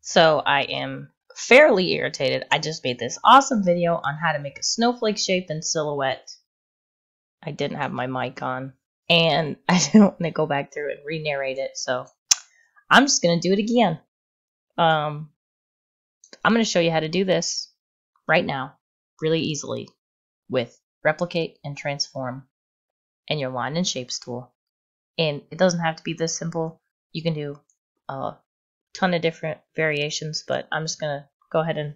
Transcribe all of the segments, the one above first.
So I am fairly irritated. I just made this awesome video on how to make a snowflake shape in Silhouette. I didn't have my mic on, and I didn't want to go back through and re-narrate it, so I'm just going to do it again. I'm going to show you how to do this right now, really easily, with Replicate and Transform and your Line and Shapes tool. And it doesn't have to be this simple. You can do a ton of different variations, but I'm just going to go ahead and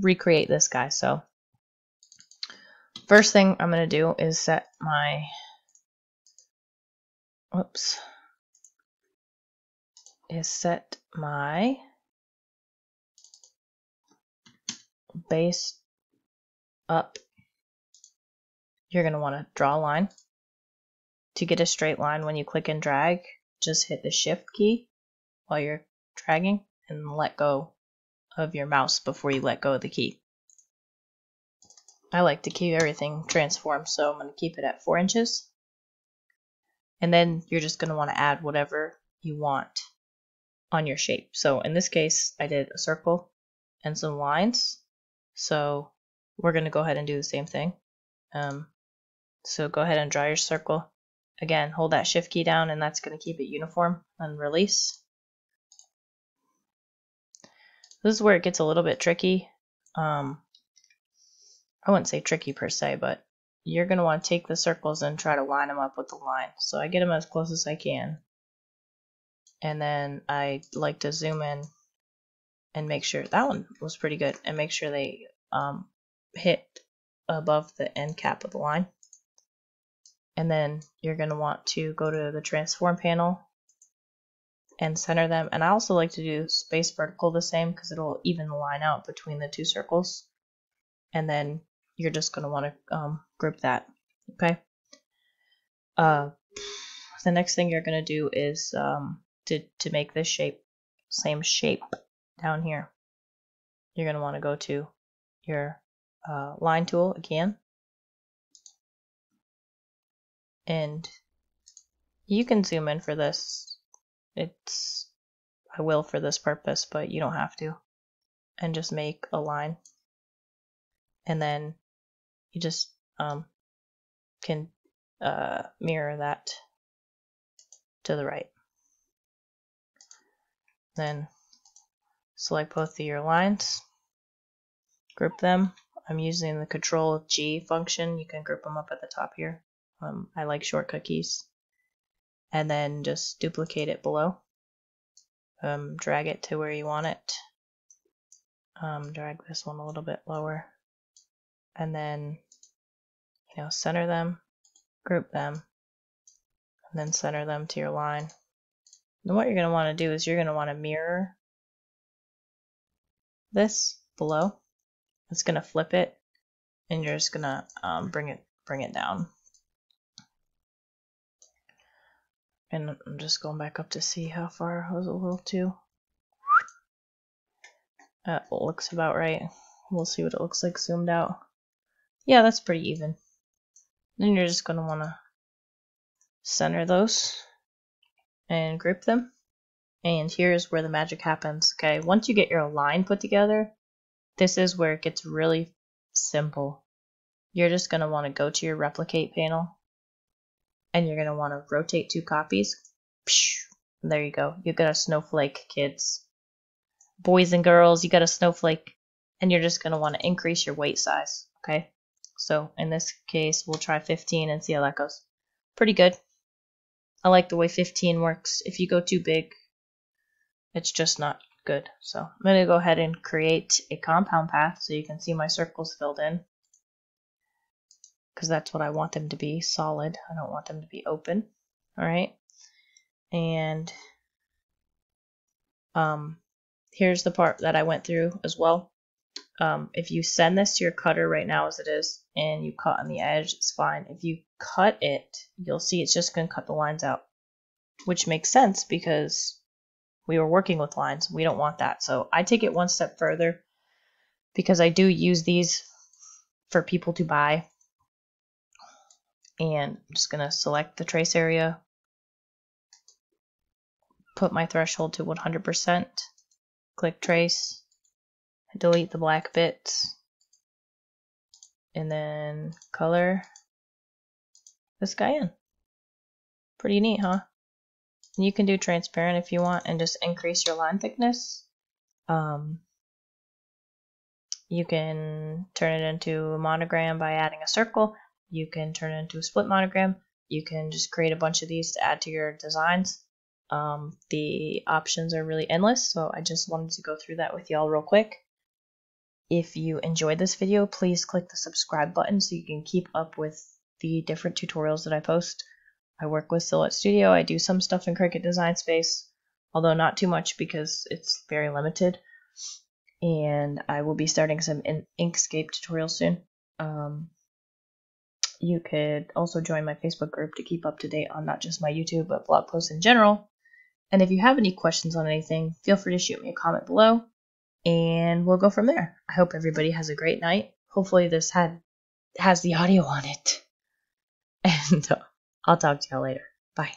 recreate this guy. So first thing I'm going to do is set my base up. You're going to want to draw a line. To get a straight line, when you click and drag, just hit the shift key while you're dragging and let go of your mouse before you let go of the key. I like to keep everything transformed, so I'm going to keep it at 4 inches. And then you're just going to want to add whatever you want on your shape. So in this case, I did a circle and some lines. So we're going to go ahead and do the same thing. So go ahead and draw your circle. Again, hold that shift key down, and that's going to keep it uniform, and release. This is where it gets a little bit tricky. I wouldn't say tricky per se, but you're going to want to take the circles and try to line them up with the line. So I get them as close as I can. And then I like to zoom in and make sure that one was pretty good, and make sure they hit above the end cap of the line. And then you're going to want to go to the transform panel and center them. And I also like to do space vertical the same, because it'll even the line out between the two circles. And then you're just going to want to group that. Okay. The next thing you're going to do is to make this shape, same shape down here, you're going to want to go to your line tool again. And you can zoom in for this. I will for this purpose, but you don't have to. And just make a line. And then you just can mirror that to the right. Then select both of your lines, group them. I'm using the Control G function. You can group them up at the top here. I like shortcut keys. And then just duplicate it below. Drag it to where you want it. Drag this one a little bit lower. And then, center them, group them, and then center them to your line. And what you're going to want to do is you're going to want to mirror this below. It's going to flip it, and you're just going to bring it down. And I'm just going back up to see how far I was a little too. That looks about right. We'll see what it looks like zoomed out. Yeah, that's pretty even. Then you're just going to want to center those and group them. And here's where the magic happens. Okay, once you get your line put together, this is where it gets really simple. You're just going to want to go to your replicate panel. And you're going to want to rotate 2 copies. There you go. You got a snowflake, kids. Boys and girls, you got a snowflake. And you're just going to want to increase your weight size. Okay? So in this case, we'll try 15 and see how that goes. Pretty good. I like the way 15 works. If you go too big, it's just not good. So I'm going to go ahead and create a compound path so you can see my circles filled in. Because that's what I want them to be, solid. I don't want them to be open. All right. And here's the part that I went through as well. If you send this to your cutter right now as it is, and you cut on the edge, it's fine. If you cut it, you'll see it's just going to cut the lines out, which makes sense because we were working with lines. We don't want that. So I take it one step further, because I do use these for people to buy. And I'm just going to select the trace area, put my threshold to 100%, click trace, delete the black bits, and then color this guy in. Pretty neat, huh? And you can do transparent if you want and just increase your line thickness. You can turn it into a monogram by adding a circle. You can turn it into a split monogram. You can just create a bunch of these to add to your designs. The options are really endless, so I just wanted to go through that with y'all real quick. If you enjoyed this video, please click the subscribe button so you can keep up with the different tutorials that I post. I work with Silhouette Studio. I do some stuff in Cricut Design Space, although not too much because it's very limited. And I will be starting some Inkscape tutorials soon. You could also join my Facebook group to keep up to date on not just my YouTube, but blog posts in general. And if you have any questions on anything, feel free to shoot me a comment below, and we'll go from there. I hope everybody has a great night. Hopefully this has the audio on it. And I'll talk to y'all later. Bye.